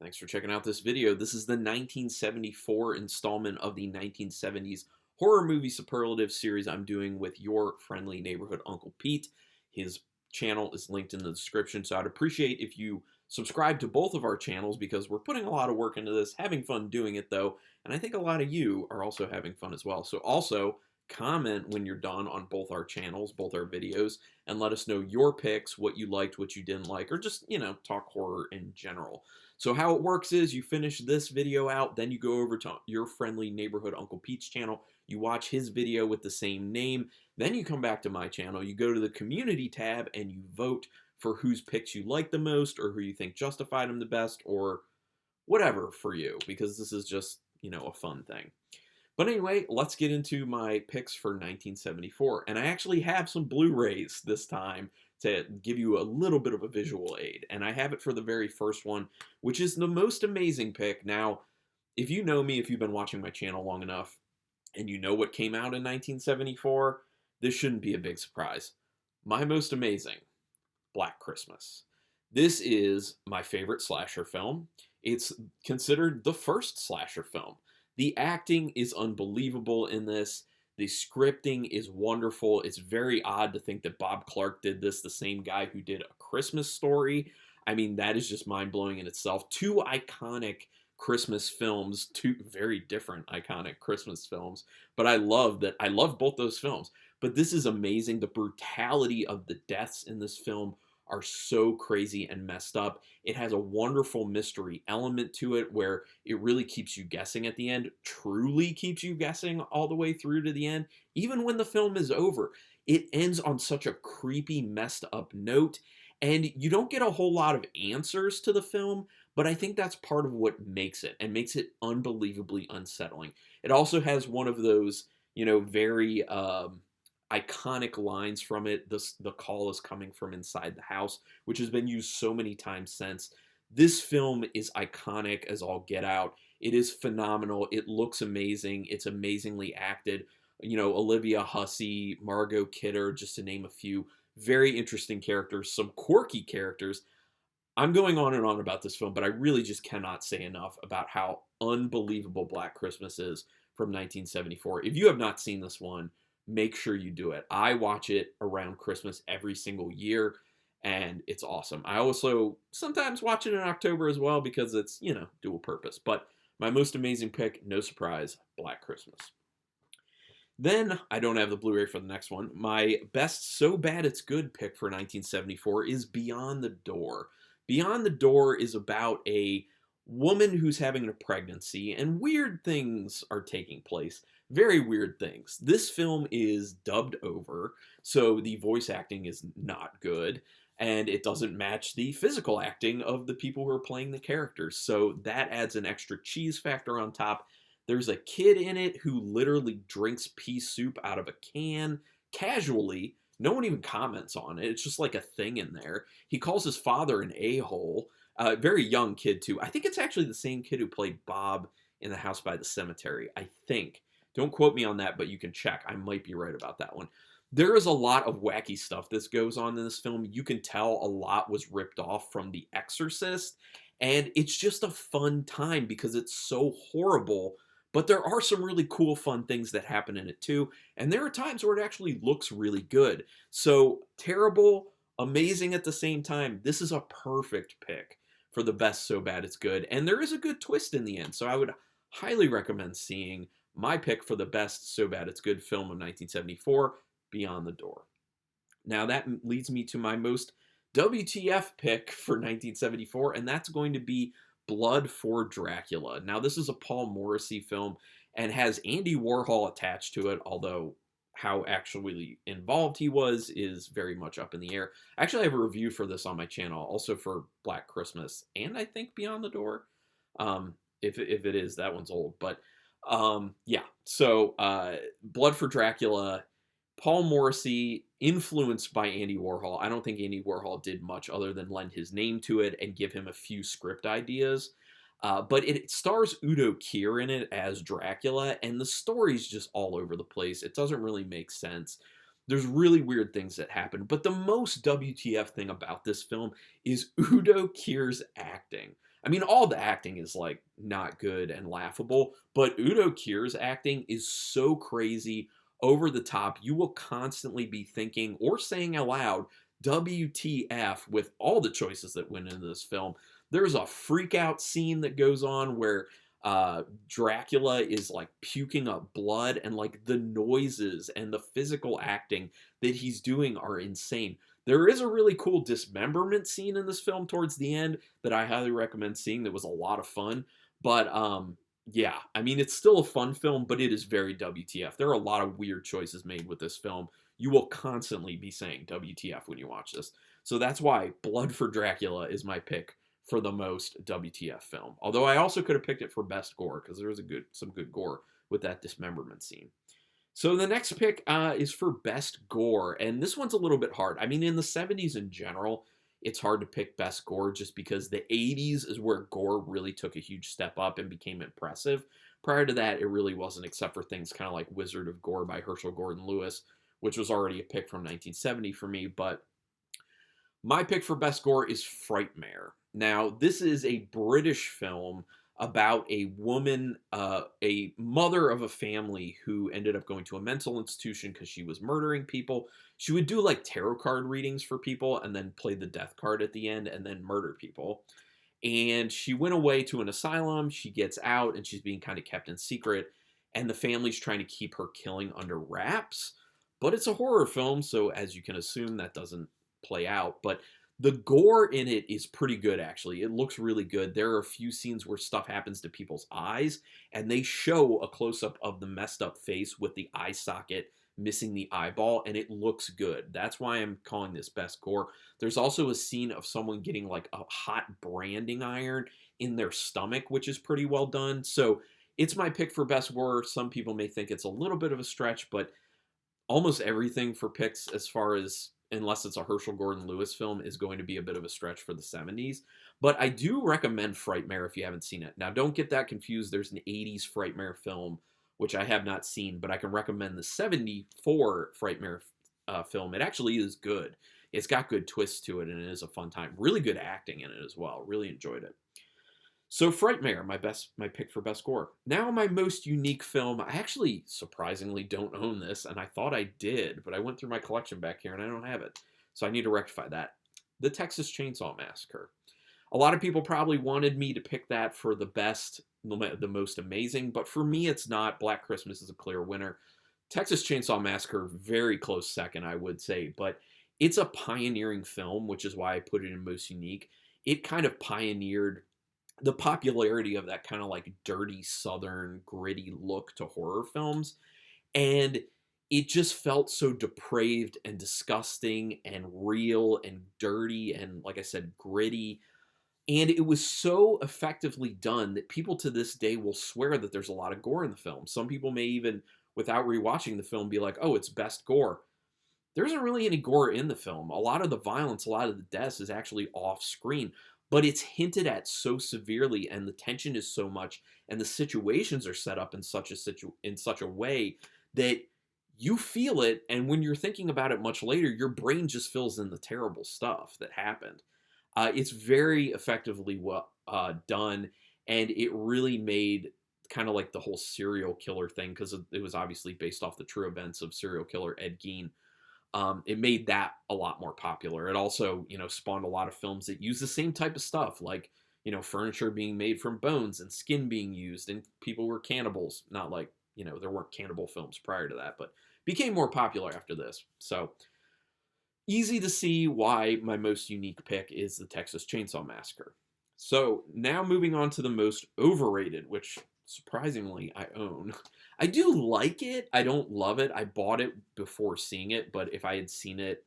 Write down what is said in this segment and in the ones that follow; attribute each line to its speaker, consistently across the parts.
Speaker 1: Thanks for checking out this video. This is the 1974 installment of the 1970s horror movie superlative series I'm doing with your friendly neighborhood Uncle Pete. His channel is linked in the description, so I'd appreciate if you subscribe to both of our channels because we're putting a lot of work into this, having fun doing it though, and I think a lot of you are also having fun as well. So also comment when you're done on both our channels, both our videos, and let us know your picks, what you liked, what you didn't like, or just, talk horror in general. So how it works is you finish this video out, then you go over to your friendly neighborhood Uncle Pete's channel, you watch his video with the same name, then you come back to my channel, you go to the community tab and you vote for whose picks you like the most or who you think justified them the best or whatever for you, because this is just, a fun thing. But anyway, let's get into my picks for 1974. And I actually have some Blu-rays this time to give you a little bit of a visual aid. And I have it for the very first one, which is the most amazing pick. Now, if you know me, if you've been watching my channel long enough, and you know what came out in 1974, this shouldn't be a big surprise. My most amazing, Black Christmas. This is my favorite slasher film. It's considered the first slasher film. The acting is unbelievable in this. The scripting is wonderful. It's very odd to think that Bob Clark did this, the same guy who did A Christmas Story. I mean, that is just mind-blowing in itself. Two iconic Christmas films, two very different iconic Christmas films, but I love both those films. But this is amazing. The brutality of the deaths in this film are so crazy and messed up. It has a wonderful mystery element to it where it really keeps you guessing at the end, truly keeps you guessing all the way through to the end, even when the film is over. It ends on such a creepy, messed up note, and you don't get a whole lot of answers to the film, but I think that's part of what makes it and makes it unbelievably unsettling. It also has one of those, very iconic lines from it. The call is coming from inside the house, which has been used so many times since. This film is iconic as all get out. It is phenomenal. It looks amazing. It's amazingly acted. Olivia Hussey, Margot Kidder, just to name a few. Very interesting characters, some quirky characters. I'm going on and on about this film, but I really just cannot say enough about how unbelievable Black Christmas is from 1974. If you have not seen this one, make sure you do it. I watch it around Christmas every single year, and it's awesome. I also sometimes watch it in October as well because it's, dual purpose. But my most amazing pick, no surprise, Black Christmas. Then, I don't have the Blu-ray for the next one. My best so bad it's good pick for 1974 is Beyond the Door. Beyond the Door is about a woman who's having a pregnancy, and weird things are taking place. Very weird things. This film is dubbed over, so the voice acting is not good, and it doesn't match the physical acting of the people who are playing the characters. So that adds an extra cheese factor on top. There's a kid in it who literally drinks pea soup out of a can casually. No one even comments on it. It's just like a thing in there. He calls his father an a-hole. Very young kid, too. I think it's actually the same kid who played Bob in The House by the Cemetery. I think. Don't quote me on that, but you can check. I might be right about that one. There is a lot of wacky stuff that goes on in this film. You can tell a lot was ripped off from The Exorcist. And it's just a fun time because it's so horrible. But there are some really cool, fun things that happen in it, too. And there are times where it actually looks really good. So, terrible, amazing at the same time. This is a perfect pick for the best so bad it's good. And there is a good twist in the end. So I would highly recommend seeing my pick for the best so bad it's good film of 1974, Beyond the Door. Now that leads me to my most WTF pick for 1974, and that's going to be Blood for Dracula. Now this is a Paul Morrissey film and has Andy Warhol attached to it, although how actually involved he was is very much up in the air. I actually have a review for this on my channel, also for Black Christmas, and I think Beyond the Door. If it is, that one's old, but yeah. So Blood for Dracula, Paul Morrissey, influenced by Andy Warhol. I don't think Andy Warhol did much other than lend his name to it and give him a few script ideas. But it stars Udo Kier in it as Dracula, and the story's just all over the place. It doesn't really make sense. There's really weird things that happen, but the most WTF thing about this film is Udo Kier's acting. I mean, all the acting is like not good and laughable, but Udo Kier's acting is so crazy, over the top. You will constantly be thinking or saying aloud, WTF, with all the choices that went into this film. There's a freak out scene that goes on where Dracula is like puking up blood, and like the noises and the physical acting that he's doing are insane. There is a really cool dismemberment scene in this film towards the end that I highly recommend seeing. That was a lot of fun. But yeah, I mean, it's still a fun film, but it is very WTF. There are a lot of weird choices made with this film. You will constantly be saying WTF when you watch this. So that's why Blood for Dracula is my pick for the most WTF film. Although I also could have picked it for best gore, because there was some good gore with that dismemberment scene. So the next pick is for best gore, and this one's a little bit hard. I mean, in the 70s in general, it's hard to pick best gore just because the 80s is where gore really took a huge step up and became impressive. Prior to that, it really wasn't, except for things kind of like Wizard of Gore by Herschel Gordon Lewis, which was already a pick from 1970 for me. But my pick for best gore is Frightmare. Now, this is a British film about a woman, a mother of a family who ended up going to a mental institution because she was murdering people. She would do like tarot card readings for people and then play the death card at the end and then murder people. And she went away to an asylum. She gets out and she's being kind of kept in secret. And the family's trying to keep her killing under wraps. But it's a horror film, so as you can assume, that doesn't play out. But the gore in it is pretty good, actually. It looks really good. There are a few scenes where stuff happens to people's eyes, and they show a close-up of the messed up face with the eye socket missing the eyeball, and it looks good. That's why I'm calling this best gore. There's also a scene of someone getting like a hot branding iron in their stomach, which is pretty well done. So it's my pick for best gore. Some people may think it's a little bit of a stretch, but almost everything for picks, as far as, unless it's a Herschel Gordon Lewis film, is going to be a bit of a stretch for the 70s. But I do recommend Frightmare if you haven't seen it. Now, don't get that confused. There's an 80s Frightmare film, which I have not seen, but I can recommend the 74 Frightmare film. It actually is good. It's got good twists to it, and it is a fun time. Really good acting in it as well. Really enjoyed it. So Frightmare, my pick for best gore. Now my most unique film. I actually surprisingly don't own this, and I thought I did, but I went through my collection back here and I don't have it. So I need to rectify that. The Texas Chainsaw Massacre. A lot of people probably wanted me to pick that for the best, the most amazing, but for me it's not. Black Christmas is a clear winner. Texas Chainsaw Massacre, very close second, I would say, but it's a pioneering film, which is why I put it in most unique. It kind of pioneered the popularity of that kind of like dirty southern gritty look to horror films, and it just felt so depraved and disgusting and real and dirty and, like I said, gritty. And it was so effectively done that people to this day will swear that there's a lot of gore in the film. Some people may even, without rewatching the film, be like, oh, it's best gore. There isn't really any gore in the film. A lot of the violence, a lot of the deaths is actually off screen, but it's hinted at so severely, and the tension is so much, and the situations are set up in such a way that you feel it, and when you're thinking about it much later, your brain just fills in the terrible stuff that happened. It's very effectively done, and it really made kind of like the whole serial killer thing, because it was obviously based off the true events of serial killer Ed Gein. It made that a lot more popular. It also, spawned a lot of films that use the same type of stuff, like, furniture being made from bones and skin being used, and people were cannibals. Not like, there weren't cannibal films prior to that, but became more popular after this. So easy to see why my most unique pick is the Texas Chainsaw Massacre. So now moving on to the most overrated, which surprisingly I own. I do like it. I don't love it. I bought it before seeing it, but if I had seen it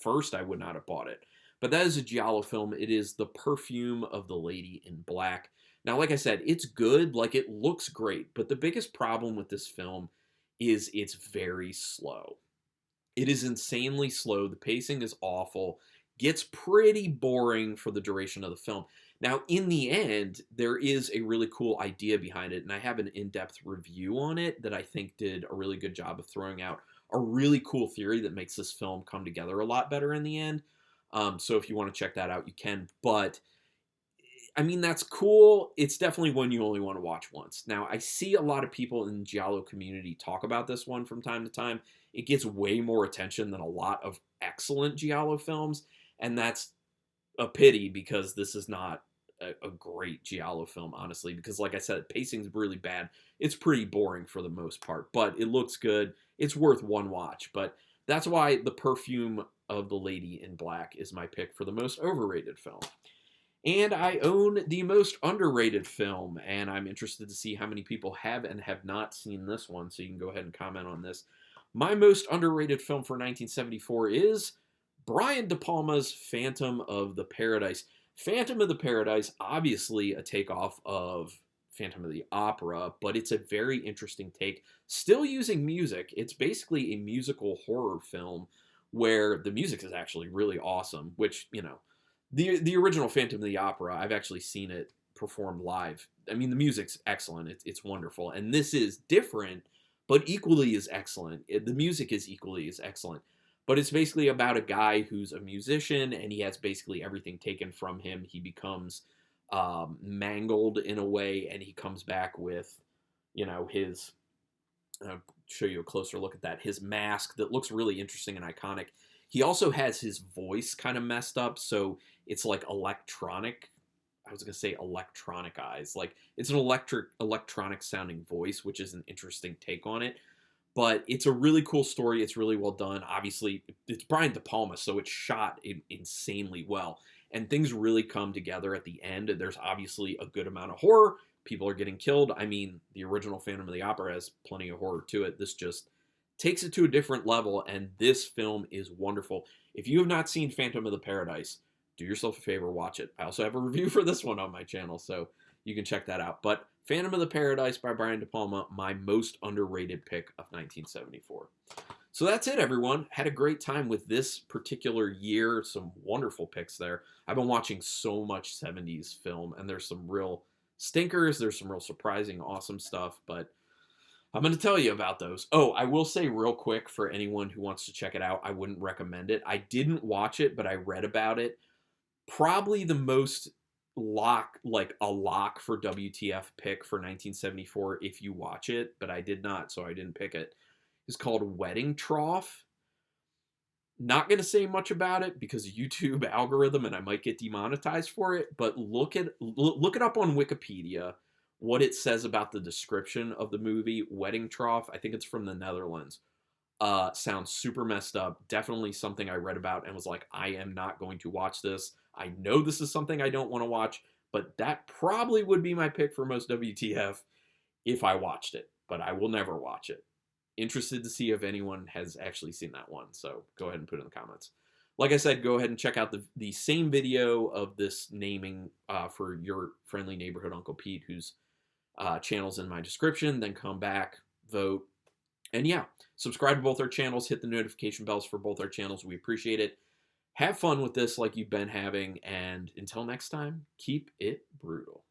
Speaker 1: first, I would not have bought it. But that is a giallo film. It is The Perfume of the Lady in Black. Now, like I said, it's good. Like, it looks great. But the biggest problem with this film is it's very slow. It is insanely slow. The pacing is awful. Gets pretty boring for the duration of the film. Now, in the end, there is a really cool idea behind it, and I have an in-depth review on it that I think did a really good job of throwing out a really cool theory that makes this film come together a lot better in the end. So if you want to check that out, you can. But I mean, that's cool. It's definitely one you only want to watch once. Now, I see a lot of people in the Giallo community talk about this one from time to time. It gets way more attention than a lot of excellent Giallo films, and that's a pity because this is not a great Giallo film, honestly, because like I said, pacing's really bad. It's pretty boring for the most part, but it looks good. It's worth one watch, but that's why The Perfume of the Lady in Black is my pick for the most overrated film. And I own the most underrated film, and I'm interested to see how many people have and have not seen this one, so you can go ahead and comment on this. My most underrated film for 1974 is Brian De Palma's Phantom of the Paradise. Phantom of the Paradise, obviously a takeoff of Phantom of the Opera, but it's a very interesting take. Still using music. It's basically a musical horror film where the music is actually really awesome, which, you know, the original Phantom of the Opera, I've actually seen it performed live. I mean, the music's excellent. It's wonderful. And this is different, but equally as excellent. The music is equally as excellent. But it's basically about a guy who's a musician, and he has basically everything taken from him. He becomes mangled in a way, and he comes back with, you know, his... I'll show you a closer look at that. His mask that looks really interesting and iconic. He also has his voice kind of messed up, so it's like electronic. I was going to say electronic eyes. Like, it's an electronic sounding voice, which is an interesting take on it. But it's a really cool story. It's really well done. Obviously, it's Brian De Palma, so it's shot insanely well. And things really come together at the end. There's obviously a good amount of horror. People are getting killed. I mean, the original Phantom of the Opera has plenty of horror to it. This just takes it to a different level, and this film is wonderful. If you have not seen Phantom of the Paradise, do yourself a favor, watch it. I also have a review for this one on my channel, so you can check that out. But Phantom of the Paradise by Brian De Palma, my most underrated pick of 1974. So that's it, everyone. Had a great time with this particular year. Some wonderful picks there. I've been watching so much 70s film, and there's some real stinkers. There's some real surprising, awesome stuff, but I'm going to tell you about those. Oh, I will say real quick for anyone who wants to check it out, I wouldn't recommend it. I didn't watch it, but I read about it. Probably the most lock for WTF pick for 1974 if you watch it, but I did not, so I didn't pick it. It's called Wedding Trough. Not going to say much about it because YouTube algorithm and I might get demonetized for it, but look it up on Wikipedia, what it says about the description of the movie Wedding Trough. I think it's from the Netherlands. Sounds super messed up. Definitely something I read about and was like, I am not going to watch this. I know this is something I don't want to watch, but that probably would be my pick for most WTF if I watched it, but I will never watch it. Interested to see if anyone has actually seen that one, so go ahead and put it in the comments. Like I said, go ahead and check out the same video of this naming for your friendly neighborhood Uncle Pete, whose channel's in my description. Then come back, vote, and yeah, subscribe to both our channels. Hit the notification bells for both our channels. We appreciate it. Have fun with this like you've been having, and until next time, keep it brutal.